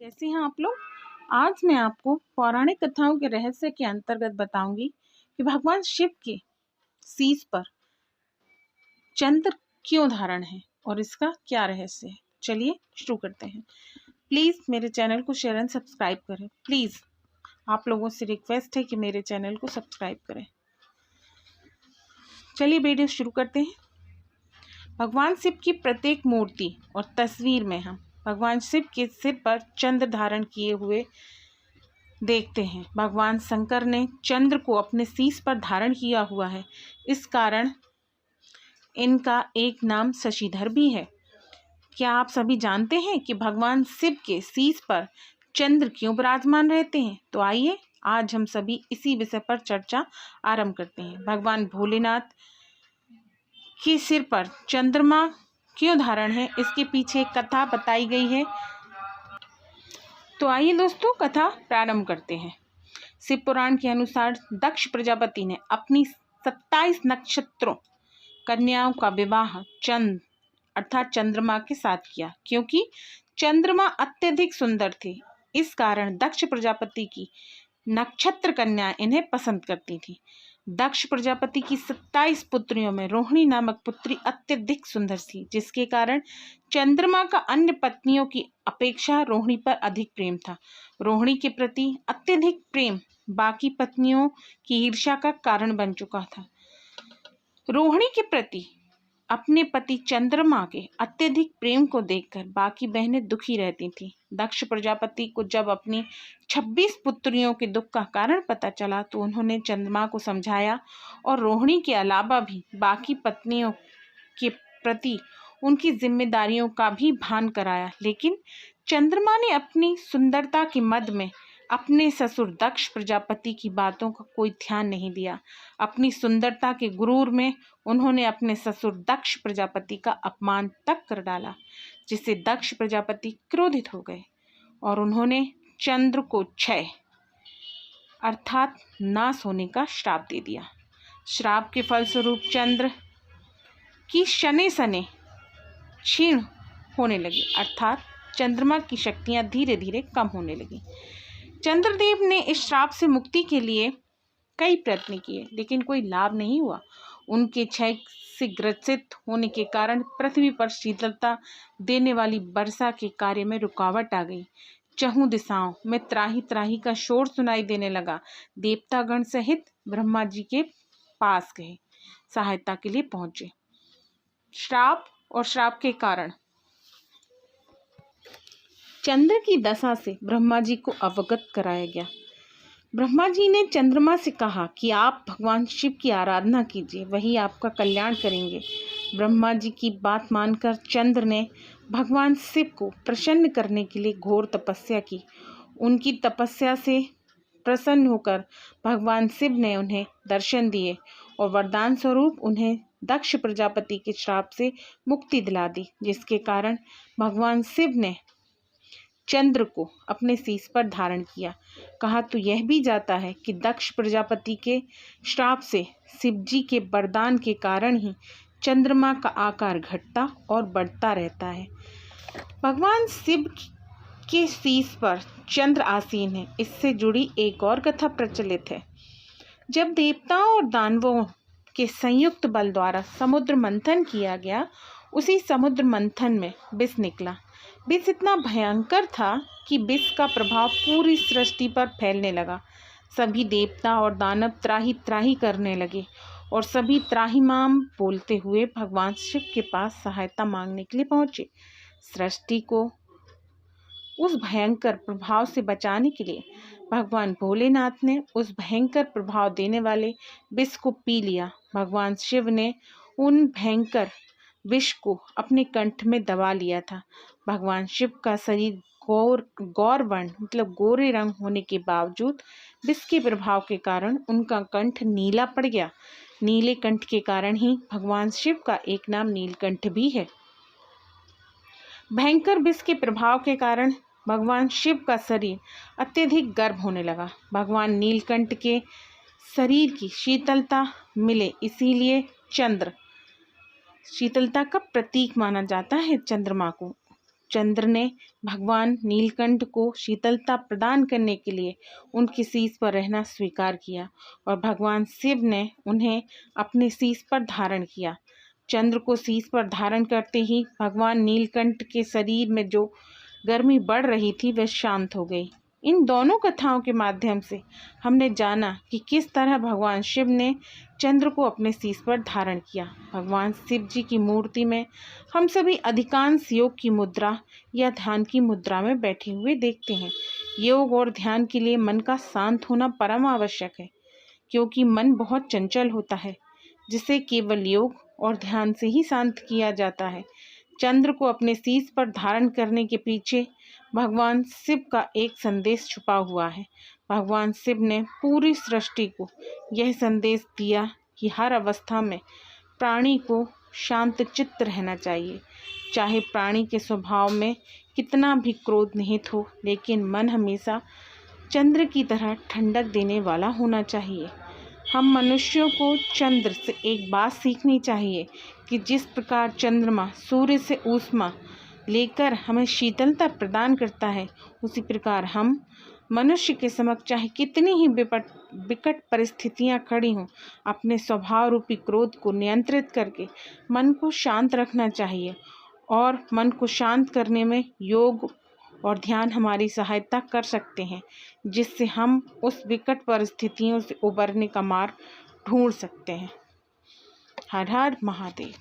कैसे हैं आप लोग। आज मैं आपको पौराणिक कथाओं के रहस्य के अंतर्गत बताऊंगी कि भगवान शिव के शीश पर चंद्र क्यों धारण है और इसका क्या रहस्य है। चलिए शुरू करते हैं। प्लीज़ मेरे चैनल को शेयर एंड सब्सक्राइब करें। प्लीज़ आप लोगों से रिक्वेस्ट है कि मेरे चैनल को सब्सक्राइब करें। चलिए वीडियो शुरू करते हैं। भगवान शिव की प्रत्येक मूर्ति और तस्वीर में हम भगवान शिव के सिर पर चंद्र धारण किए हुए देखते हैं। भगवान शंकर ने चंद्र को अपने शीश पर धारण किया हुआ है। इस कारण इनका एक नाम शशिधर भी है। क्या आप सभी जानते हैं कि भगवान शिव के शीश पर चंद्र क्यों विराजमान रहते हैं? तो आइए आज हम सभी इसी विषय पर चर्चा आरंभ करते हैं। भगवान भोलेनाथ के सिर पर चंद्रमा क्यों धारण है, इसके पीछे एक कथा बताई गई है। तो आइए दोस्तों कथा प्रारंभ करते हैं। शिव पुराण के अनुसार दक्ष प्रजापति ने अपनी 27 नक्षत्रों कन्याओं का विवाह चंद्र अर्थात चंद्रमा के साथ किया। क्योंकि चंद्रमा अत्यधिक सुंदर थे, इस कारण दक्ष प्रजापति की नक्षत्र कन्याएं इन्हें पसंद करती थी। दक्ष प्रजापति की 27 पुत्रियों में रोहिणी नामक पुत्री अत्यधिक सुंदर थी, जिसके कारण चंद्रमा का अन्य पत्नियों की अपेक्षा रोहिणी पर अधिक प्रेम था। रोहिणी के प्रति अत्यधिक प्रेम बाकी पत्नियों की ईर्ष्या का कारण बन चुका था। रोहिणी के प्रति अपने पति चंद्रमा के अत्यधिक प्रेम को देखकर बाकी बहनें दुखी रहती थीं। दक्ष प्रजापति को जब अपनी 26 पुत्रियों के दुख का कारण पता चला तो उन्होंने चंद्रमा को समझाया और रोहिणी के अलावा भी बाकी पत्नियों के प्रति उनकी जिम्मेदारियों का भी भान कराया। लेकिन चंद्रमा ने अपनी सुंदरता के मद में अपने ससुर दक्ष प्रजापति की बातों का कोई ध्यान नहीं दिया। अपनी सुंदरता के गुरूर में उन्होंने अपने ससुर दक्ष प्रजापति का अपमान तक कर डाला, जिससे दक्ष प्रजापति क्रोधित हो गए और उन्होंने चंद्र को क्षय अर्थात नाश होने का श्राप दे दिया। श्राप के फलस्वरूप चंद्र की शनै शनै क्षीण होने लगी, अर्थात चंद्रमा की शक्तियां धीरे धीरे कम होने लगी। चंद्रदेव ने इस श्राप से मुक्ति के लिए कई प्रयत्न किए, लेकिन कोई लाभ नहीं हुआ। उनके क्षय से ग्रसित होने के कारण पृथ्वी पर शीतलता देने वाली वर्षा के कार्य में रुकावट आ गई। चहुं दिशाओं में त्राही त्राही का शोर सुनाई देने लगा। देवतागण सहित ब्रह्मा जी के पास गए, सहायता के लिए पहुंचे। श्राप और श्राप के कारण चंद्र की दशा से ब्रह्मा जी को अवगत कराया गया। ब्रह्मा जी ने चंद्रमा से कहा कि आप भगवान शिव की आराधना कीजिए, वही आपका कल्याण करेंगे। ब्रह्मा जी की बात मानकर चंद्र ने भगवान शिव को प्रसन्न करने के लिए घोर तपस्या की। उनकी तपस्या से प्रसन्न होकर भगवान शिव ने उन्हें दर्शन दिए और वरदान स्वरूप उन्हें दक्ष प्रजापति के श्राप से मुक्ति दिला दी, जिसके कारण भगवान शिव ने चंद्र को अपने शीश पर धारण किया। कहा तो यह भी जाता है कि दक्ष प्रजापति के श्राप से शिव जी के वरदान के कारण ही चंद्रमा का आकार घटता और बढ़ता रहता है। भगवान शिव के शीश पर चंद्र आसीन है, इससे जुड़ी एक और कथा प्रचलित है। जब देवताओं और दानवों के संयुक्त बल द्वारा समुद्र मंथन किया गया, उसी समुद्र मंथन में विष निकला। विष इतना भयंकर था कि विष का प्रभाव पूरी सृष्टि पर फैलने लगा। सभी देवता और दानव त्राही त्राही करने लगे और सभी त्राहिमाम बोलते हुए भगवान शिव के पास सहायता मांगने के लिए पहुंचे। सृष्टि को उस भयंकर प्रभाव से बचाने के लिए भगवान भोलेनाथ ने उस भयंकर प्रभाव देने वाले विष को पी लिया। भगवान शिव ने उन भयंकर विष को अपने कंठ में दबा लिया था। भगवान शिव का शरीर गौर वर्ण मतलब गोरे रंग होने के बावजूद विष के प्रभाव के कारण उनका कंठ नीला पड़ गया। नीले कंठ के कारण ही भगवान शिव का एक नाम नीलकंठ भी है। भयंकर विष के प्रभाव के कारण भगवान शिव का शरीर अत्यधिक गर्म होने लगा। भगवान नीलकंठ के शरीर की शीतलता मिले, इसीलिए चंद्र शीतलता का प्रतीक माना जाता है चंद्रमा को। चंद्र ने भगवान नीलकंठ को शीतलता प्रदान करने के लिए उनकी शीश पर रहना स्वीकार किया और भगवान शिव ने उन्हें अपने शीश पर धारण किया। चंद्र को शीश पर धारण करते ही भगवान नीलकंठ के शरीर में जो गर्मी बढ़ रही थी वह शांत हो गई। इन दोनों कथाओं के माध्यम से हमने जाना कि किस तरह भगवान शिव ने चंद्र को अपने शीश पर धारण किया। भगवान शिव जी की मूर्ति में हम सभी अधिकांश योग की मुद्रा या ध्यान की मुद्रा में बैठे हुए देखते हैं। योग और ध्यान के लिए मन का शांत होना परम आवश्यक है, क्योंकि मन बहुत चंचल होता है, जिसे केवल योग और ध्यान से ही शांत किया जाता है। चंद्र को अपने शीश पर धारण करने के पीछे भगवान शिव का एक संदेश छुपा हुआ है। भगवान शिव ने पूरी सृष्टि को यह संदेश दिया कि हर अवस्था में प्राणी को शांत चित्त रहना चाहिए। चाहे प्राणी के स्वभाव में कितना भी क्रोध निहित हो, लेकिन मन हमेशा चंद्र की तरह ठंडक देने वाला होना चाहिए। हम मनुष्यों को चंद्र से एक बात सीखनी चाहिए कि जिस प्रकार चंद्रमा सूर्य से ऊष्मा लेकर हमें शीतलता प्रदान करता है, उसी प्रकार हम मनुष्य के समक्ष चाहे कितनी ही विकट परिस्थितियां खड़ी हों, अपने स्वभाव रूपी क्रोध को नियंत्रित करके मन को शांत रखना चाहिए। और मन को शांत करने में योग और ध्यान हमारी सहायता कर सकते हैं, जिससे हम उस विकट परिस्थितियों से उबरने का मार्ग ढूंढ सकते हैं। हर हर महादेव।